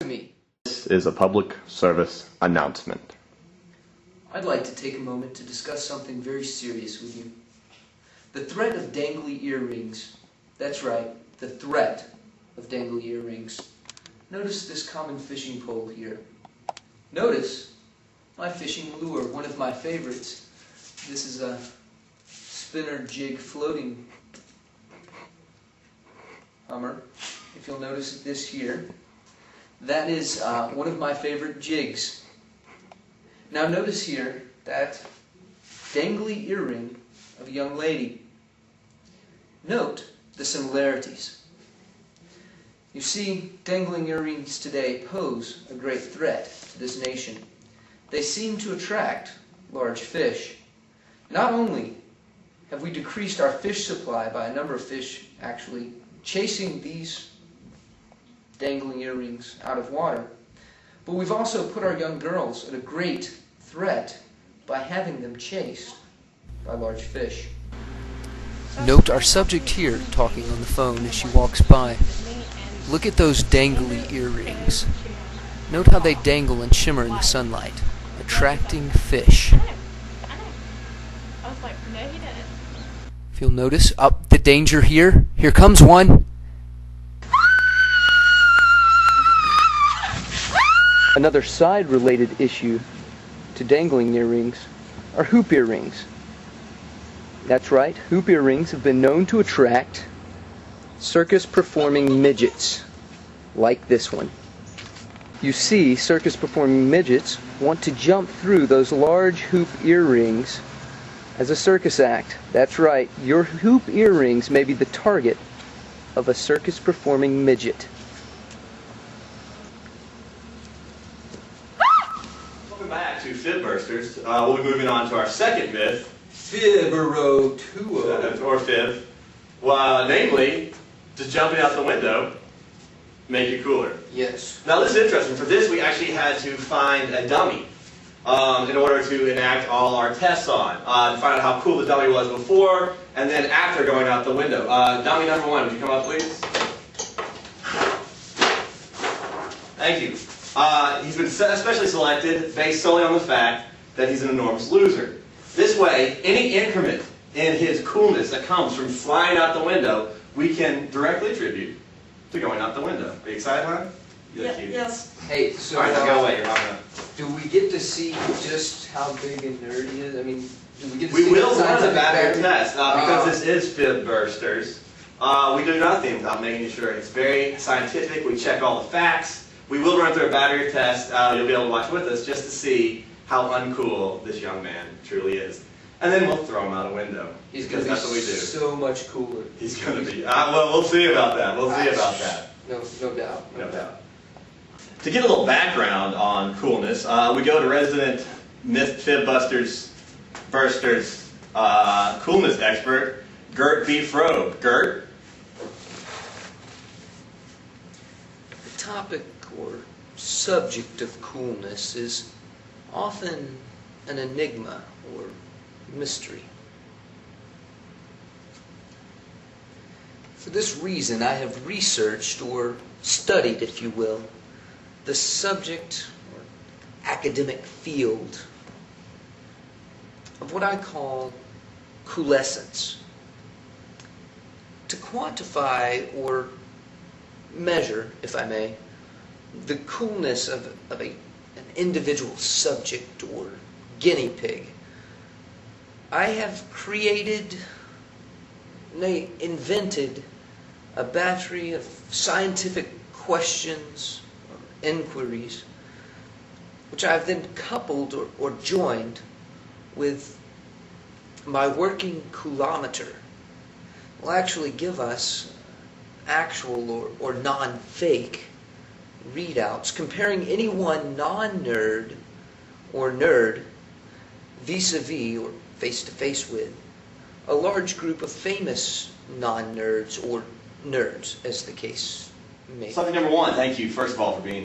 Me. This is a public service announcement. I'd like to take a moment to discuss something very serious with you. The threat of dangly earrings. That's right, the threat of dangly earrings. Notice this common fishing pole here. Notice my fishing lure, one of my favorites. This is a spinner jig floating hummer. If you'll notice this here, that is one of my favorite jigs. Now notice here that dangly earring of a young lady. Note the similarities. You see, dangling earrings today pose a great threat to this nation. They seem to attract large fish. Not only have we decreased our fish supply by a number of fish actually chasing these dangling earrings out of water, but we've also put our young girls at a great threat by having them chased by large fish. Note our subject here talking on the phone as she walks by. Look at those dangly earrings. Note how they dangle and shimmer in the sunlight, attracting fish. If you'll notice, up the danger here. Here comes one. Another side-related issue to dangling earrings are hoop earrings. That's right, hoop earrings have been known to attract circus-performing midgets, like this one. You see, circus-performing midgets want to jump through those large hoop earrings as a circus act. That's right, your hoop earrings may be the target of a circus-performing midget. Welcome back to Fib Bursters. We'll be moving on to our second myth. Fibero-tuo. Or fib. Well, namely, just jumping out the window make you cooler. Yes. Now this is interesting. For this we actually had to find a dummy in order to enact all our tests on. To find out how cool the dummy was before and then after going out the window. Dummy number one, would you come up please? Thank you. He's been especially selected based solely on the fact that he's an enormous loser. This way, any increment in his coolness that comes from flying out the window, we can directly attribute to going out the window. Are you excited, hon? Yes. Hey, so Alright, go away. You're not gonna... do we get to see just how big a nerd he is? I mean, do we get to We see will the run a scientific battery background? test because this is Fib Bursters. We do nothing without making sure it's very scientific. We check all the facts. We will run through a battery test. You'll be able to watch with us just to see how uncool this young man truly is. And then we'll throw him out a window. He's going to be so much cooler. He's going to be. Well, we'll see about that. We'll see about that. No doubt. No doubt. To get a little background on coolness, we go to resident Fib Bursters coolness expert, Gert B. Frobe. Gert? The topic or subject of coolness is often an enigma or mystery. For this reason, I have researched or studied, if you will, the subject or academic field of what I call coolescence. To quantify or measure, if I may, the coolness of an individual subject or guinea pig, I have created, nay, invented a battery of scientific questions or inquiries, which I've then coupled or joined with my working coolometer. Will actually give us actual or non-fake readouts comparing any one non-nerd or nerd vis-a-vis or face-to-face with a large group of famous non-nerds or nerds, as the case may be. Subject number one, thank you, first of all, for being